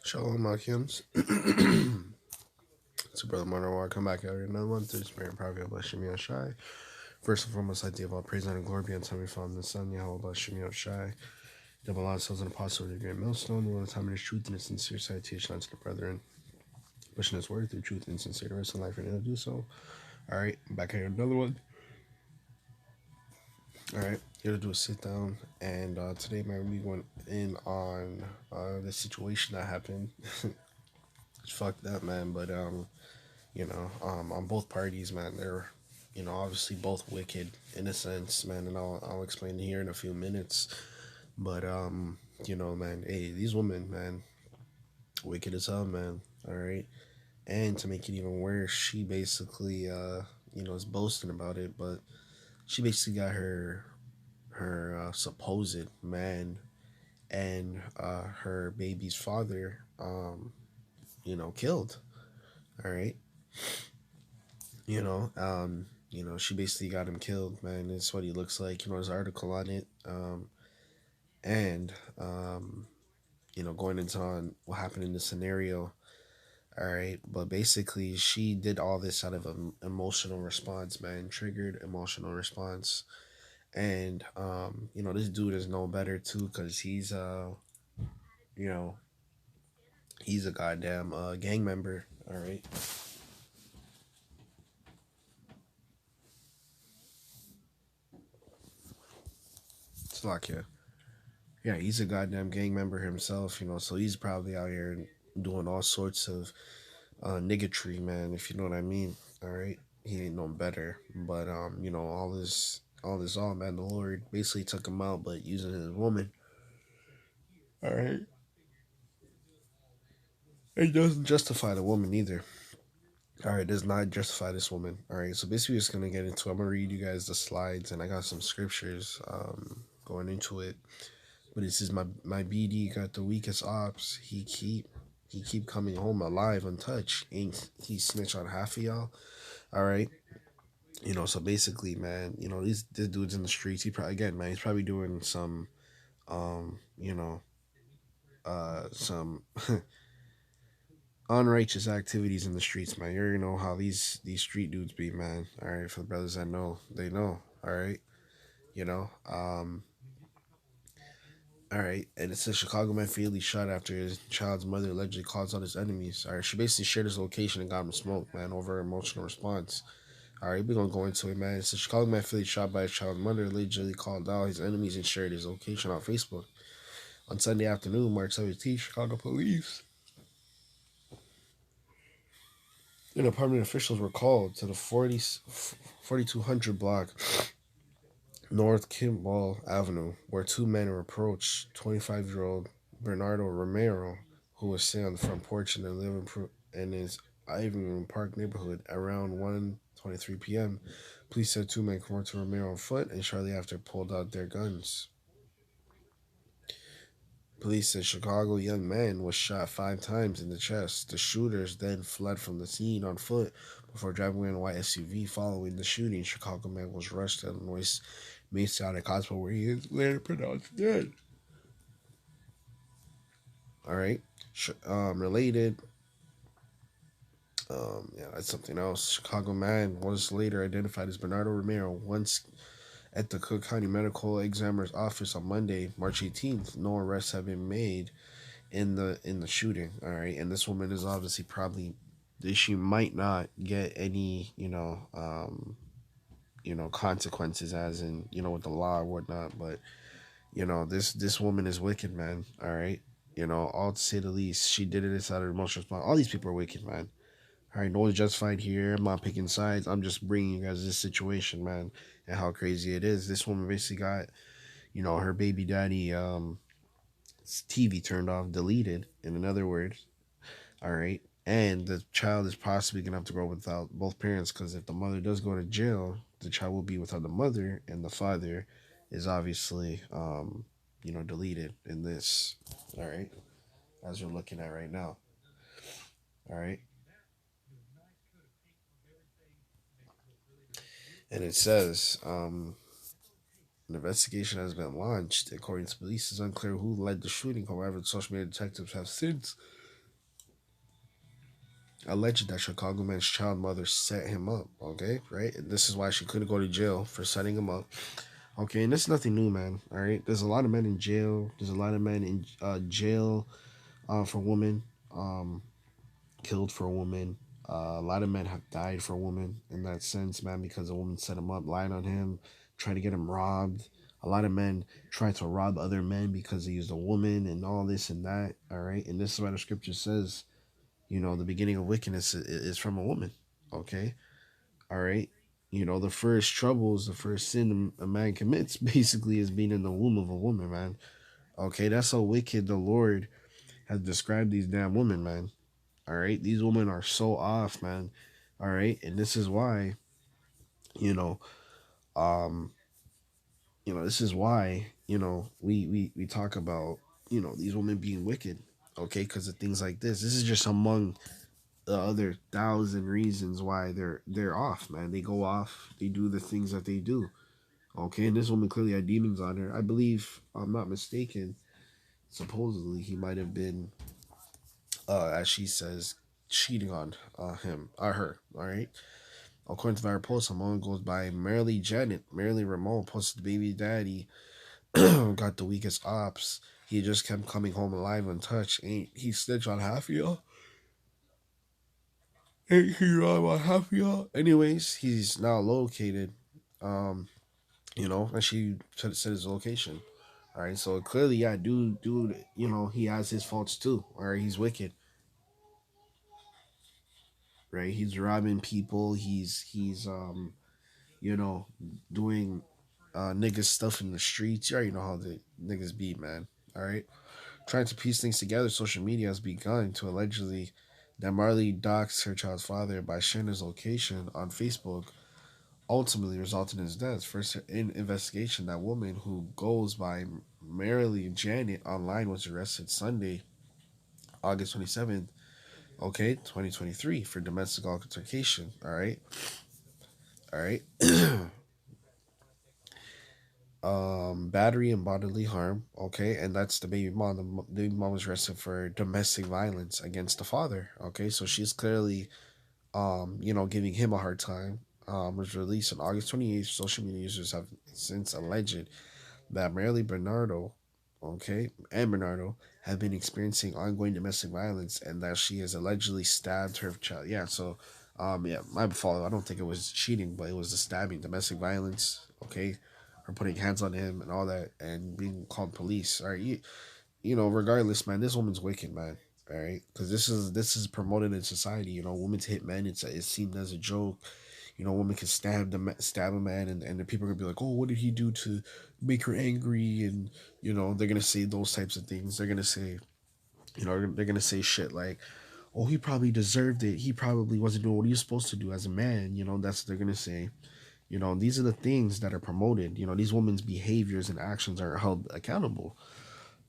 Shalom, Akims. It's your brother Monroe. I come back out here another one. Through the Spirit and Prophet of Sham Shai. First and foremost, I give all praise and glory be unto me, Father and the Son, Yahawah Sham Shai. Double Allah, souls and apostles of the great millstone, the world of time and his truth and his sincere citation unto the brethren, pushing his word through truth and sincere rest in life and to do so. Alright, back here another one. Alright, here to do a sit down, and today, man, we went in on the situation that happened. It's fucked up, man, but on both parties, man, they're, obviously both wicked in a sense, man, and I'll explain here in a few minutes. But man, hey, these women, man, wicked as hell, man. All right, and to make it even worse, she basically, is boasting about it, but she basically got her supposed man and her baby's father, killed. All right, she basically got him killed, man. It's what he looks like. There's an article on it. And going into on what happened in the scenario. All right, but basically, she did all this out of an emotional response, man. Triggered emotional response, and this dude is no better too, cause you know, he's a goddamn gang member. All right. It's like yeah, he's a goddamn gang member himself, so he's probably out here doing all sorts of niggatry, man, if you know what I mean. All right, he ain't no better, but all man, the Lord basically took him out, but using his woman. All right, it doesn't justify the woman either. All right, it does not justify this woman. All right, so basically, we're just gonna get into. I'm gonna read you guys the slides, and I got some scriptures going into it. But this is my BD got the weakest ops. He keep coming home alive, untouched. Ain't he snitch on half of y'all? All right. So basically, man, this dude's in the streets. He probably, again, man, he's probably doing some, um, you know, some unrighteous activities in the streets, man. You already know how these street dudes be, man. All right, for the brothers that know, they know. All right, you know, um, all right, and it says Chicago man fatally shot after his child's mother allegedly calls out his enemies. All right, she basically shared his location and got him smoked, man, over emotional response. All right, we're gonna go into it, man. So Chicago man fatally shot by his child's mother allegedly called out his enemies and shared his location on Facebook. On Sunday afternoon, March 17th, Chicago police and apartment officials were called to the 4200 block North Kimball Avenue, where two men were approached 25-year-old Bernardo Romero, who was sitting on the front porch in the in his Ivan Park neighborhood around 1:23 p.m. Police said two men came to Romero on foot and shortly after pulled out their guns. Police said Chicago young man was shot 5 times in the chest. The shooters then fled from the scene on foot before driving away in a white SUV. Following the shooting, Chicago man was rushed to Illinois Masonic Hospital, where he is later pronounced dead. All right. Related. Yeah, that's something else. Chicago man was later identified as Bernardo Romero. Once at the Cook County Medical Examiner's office on Monday, March 18th, no arrests have been made in the shooting. All right, and this woman is obviously probably she might not get any consequences as in with the law or whatnot, but this woman is wicked, man. All right, all to say the least, she did it out of emotional response. All these people are wicked, man. All right, no one's justified here. I'm not picking sides. I'm just bringing you guys this situation, man, and how crazy it is. This woman basically got her baby daddy TV turned off, deleted, in other words. All right. And the child is possibly going to have to grow without both parents, because if the mother does go to jail, the child will be without the mother, and the father is obviously, deleted in this. All right. As we're looking at right now. All right. And it says, an investigation has been launched. According to police, it's unclear who led the shooting. However, the social media detectives have since alleged that Chicago man's child mother set him up. Okay, right? And this is why she couldn't go to jail for setting him up. Okay, and this is nothing new, man. All right, there's a lot of men in jail. There's a lot of men in jail for women, killed for a woman. A lot of men have died for a woman in that sense, man, because a woman set him up, lied on him, tried to get him robbed. A lot of men try to rob other men because they used a woman and all this and that. All right, and this is why the scripture says, the beginning of wickedness is from a woman. Okay, all right. The first troubles, the first sin a man commits basically is being in the womb of a woman, man. Okay, that's how wicked the Lord has described these damn women, man. All right, these women are so off, man. All right, and this is why, you know, um, this is why, we talk about, these women being wicked. Okay, because of things like this. This is just among the other thousand reasons why they're off, man. They go off. They do the things that they do. Okay, and this woman clearly had demons on her. I believe, I'm not mistaken, supposedly he might have been, as she says, cheating on him or her. All right. According to our post, a moment goes by. Marilee Janet, Marilee Ramon posted the baby daddy got the weakest ops. He just kept coming home alive untouched. Ain't he snitched on half of y'all? Ain't he lied on half of y'all? Anyways, he's now located. Um, and she said his location. All right, so clearly, yeah, dude, he has his faults too. All right, he's wicked, right? He's robbing people. He's you know, doing niggas stuff in the streets. You already know how the niggas be, man. All right, trying to piece things together. Social media has begun to allegedly that Marley doxed her child's father by sharing his location on Facebook, ultimately resulted in his death. First in investigation, that woman who goes by Marilee Janet online was arrested Sunday, August 27th, okay, 2023, for domestic altercation. All right. All right. Battery and bodily harm. Okay. And that's the baby mom. The baby mom was arrested for domestic violence against the father. Okay. So she's clearly, giving him a hard time. Was released on August 28th. Social media users have since alleged that Marilee Bernardo, okay, and Bernardo have been experiencing ongoing domestic violence, and that she has allegedly stabbed her child. Yeah, so, yeah, my fault. I don't think it was cheating, but it was the stabbing, domestic violence. Okay, her putting hands on him and all that, and being called police. All right, regardless, man, this woman's wicked, man. All right, because this is promoted in society. Women to hit men. It's seen as a joke. Women can stab a man, and the people are gonna be like, oh, what did he do to make her angry? And they're gonna say those types of things. They're gonna say, they're gonna say shit like, oh, he probably deserved it. He probably wasn't doing what he was supposed to do as a man. That's what they're gonna say. These are the things that are promoted. These women's behaviors and actions are held accountable.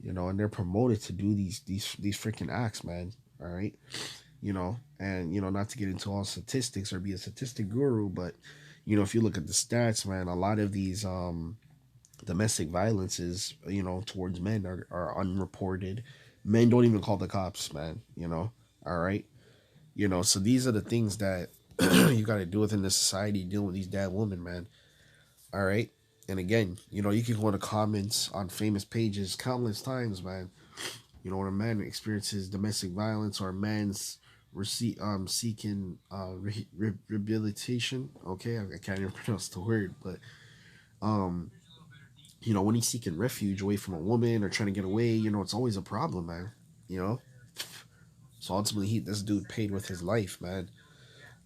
And they're promoted to do these freaking acts, man. All right. And not to get into all statistics or be a statistic guru, but if you look at the stats, man, a lot of these domestic violences, towards men are unreported. Men don't even call the cops, man. All right. So these are the things that you got to do within the society dealing with these damn women, man. All right. And again, you can go to comments on famous pages countless times, man. When a man experiences domestic violence or a man's seeking rehabilitation. Okay, I can't even pronounce the word, but um, when he's seeking refuge away from a woman or trying to get away, it's always a problem, man. You know, so ultimately, this dude paid with his life, man.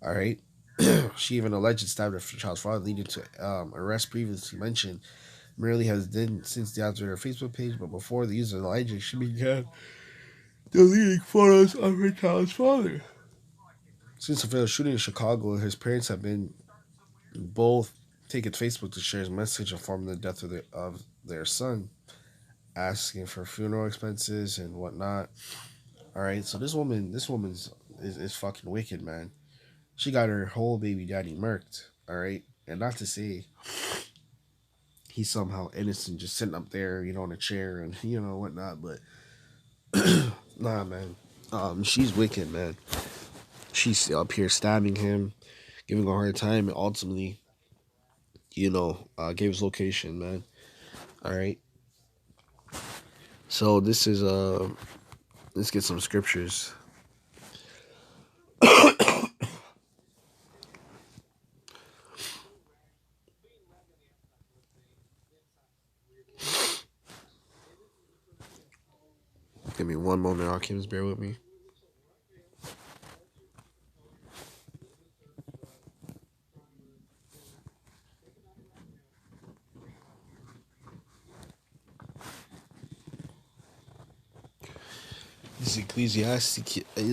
All right. She even alleged stabbed her child's father, leading to arrest previously mentioned. Merely has did since the after her Facebook page, but before the user alleged she began deleting photos of her child's father. Since the failed shooting in Chicago, his parents have been both taken to Facebook to share his message informing the death of their son, asking for funeral expenses and whatnot. All right, so this woman's is fucking wicked, man. She got her whole baby daddy murked. All right, and not to say he's somehow innocent, just sitting up there, in a chair and whatnot, but nah, man. She's wicked, man. She's up here stabbing him, giving him a hard time, and ultimately, gave his location, man. All right. So this is let's get some scriptures. Give me one moment, Hawkins. Bear with me. This is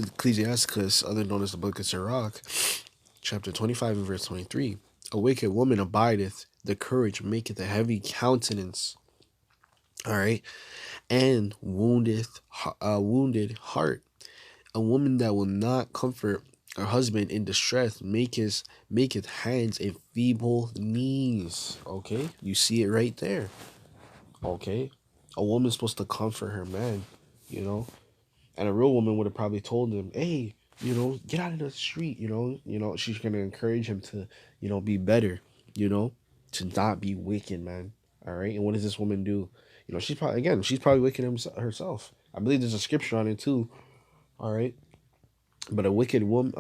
Ecclesiasticus, other known as the Book of Sirach, chapter 25 and verse 23. A wicked woman abideth, the courage maketh a heavy countenance. All right. And wounded heart. A woman that will not comfort her husband in distress maketh hands and feeble knees. Okay. You see it right there. Okay. A woman's supposed to comfort her man, you know. And a real woman would have probably told him, "Hey, get out of the street." She's gonna encourage him to, be better. To not be wicked, man. All right. And what does this woman do? She's probably wicked herself. I believe there's a scripture on it too. All right. But a wicked woman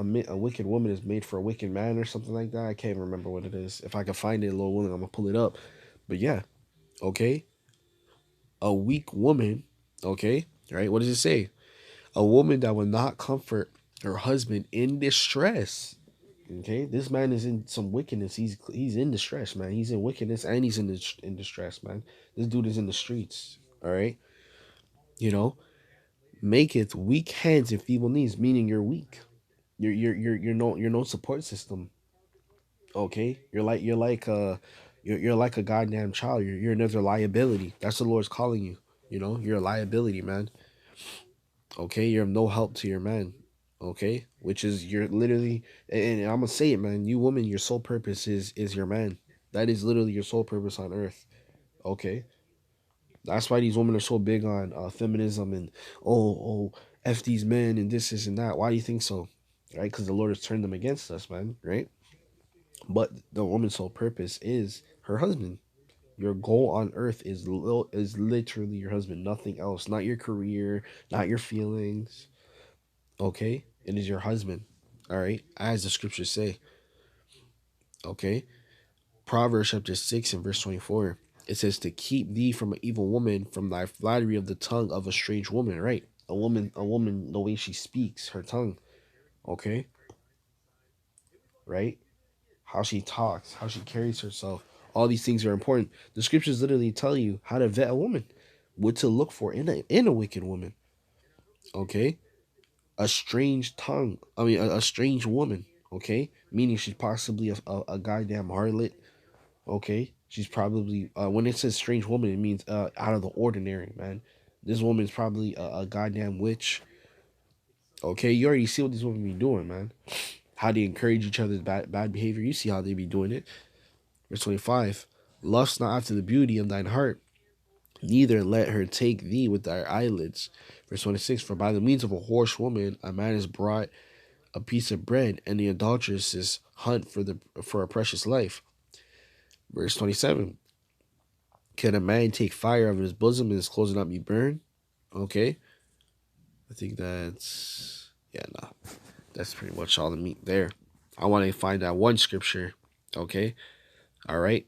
is made for a wicked man or something like that. I can't remember what it is. If I can find it, Lord willing, I'm gonna pull it up. But yeah, okay. A weak woman, okay. Right. What does it say? A woman that will not comfort her husband in distress. Okay, this man is in some wickedness. He's in distress, man. He's in wickedness and he's in distress, man. This dude is in the streets. All right, you know, maketh weak hands and feeble knees, meaning you're weak. You're no support system. Okay, you're like a goddamn child. You're another liability. That's the Lord's calling you. You're a liability, man. Okay, you're of no help to your man. Okay, which is you're literally, and I'm gonna say it, man. You woman, your sole purpose is your man. That is literally your sole purpose on earth. Okay, that's why these women are so big on feminism and f these men and this and that. Why do you think so? Right, because the Lord has turned them against us, man. Right, but the woman's sole purpose is her husband. Your goal on earth is literally your husband, nothing else. Not your career, not your feelings. Okay, it is your husband. All right, as the scriptures say. Okay, Proverbs chapter 6 and verse 24. It says to keep thee from an evil woman, from thy flattery of the tongue of a strange woman. Right, a woman, the way she speaks, her tongue. Okay, right, how she talks, how she carries herself. All these things are important. The scriptures literally tell you how to vet a woman, what to look for in a wicked woman. Okay, a strange tongue. I mean, a strange woman. Okay, meaning she's possibly a goddamn harlot. Okay, she's probably when it says strange woman, it means out of the ordinary, man. This woman's probably a goddamn witch. Okay, you already see what these women be doing, man. How they encourage each other's bad behavior. You see how they be doing it. Verse 25. Lust not after the beauty of thine heart, neither let her take thee with thy eyelids. Verse 26. For by the means of a whorish woman, a man is brought a piece of bread, and the adulteresses hunt for a precious life. Verse 27. Can a man take fire out of his bosom and his clothes not be burned? Okay. I think no. That's pretty much all the meat there. I want to find that one scripture. Okay. All right.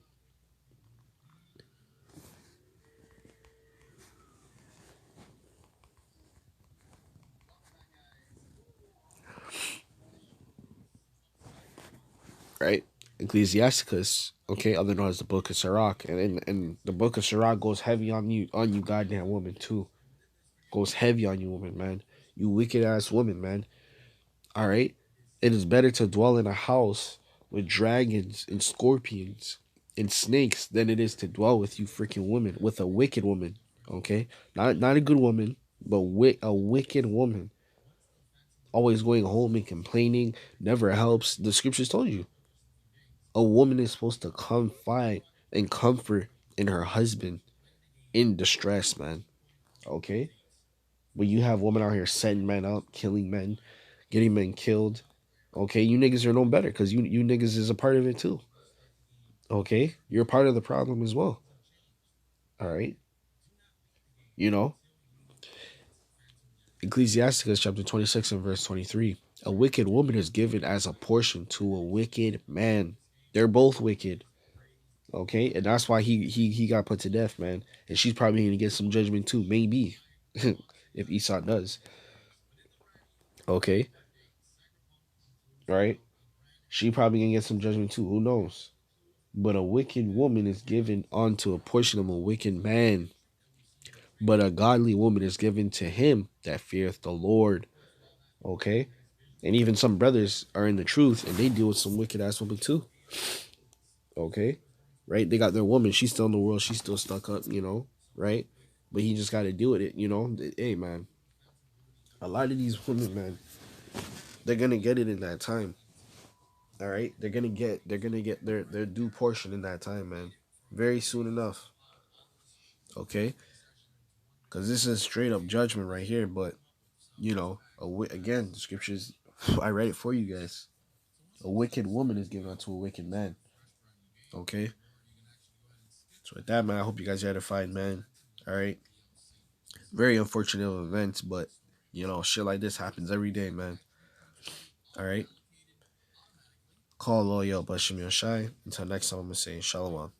Right. Ecclesiasticus, okay, other known as the Book of Sirach, and the Book of Sirach goes heavy on you, goddamn woman too. Goes heavy on you, woman, man. You wicked ass woman, man. All right. It is better to dwell in a house with dragons and scorpions and snakes than it is to dwell with you freaking women, with a wicked woman. Okay, not a good woman, but a wicked woman. Always going home and complaining never helps. The scriptures told you a woman is supposed to confide and comfort in her husband in distress, man. Okay, but you have women out here setting men up, killing men, getting men killed. Okay, you niggas are no better because you niggas is a part of it too. Okay, you're part of the problem as well. All right, you know, Ecclesiasticus chapter 26 and verse 23. A wicked woman is given as a portion to a wicked man. They're both wicked. Okay, and that's why he got put to death, man. And she's probably gonna get some judgment too, maybe, if Esau does. Okay, right? She probably gonna get some judgment too. Who knows? But a wicked woman is given unto a portion of a wicked man. But a godly woman is given to him that feareth the Lord. Okay, and even some brothers are in the truth, and they deal with some wicked ass women too. Okay, right? They got their woman. She's still in the world. She's still stuck up. Right? But he just got to deal with it. Hey, man. A lot of these women, man, they're gonna get it in that time. All right, they're gonna get their due portion in that time, man. Very soon enough. Okay, because this is straight up judgment right here. But again, the scriptures. I read it for you guys. A wicked woman is given unto a wicked man. Okay, so with that, man, I hope you guys are edified, man. All right, very unfortunate events, but shit like this happens every day, man. All right, call loyal, but Shimmy Shai. Until next time, I'm gonna say Shalom.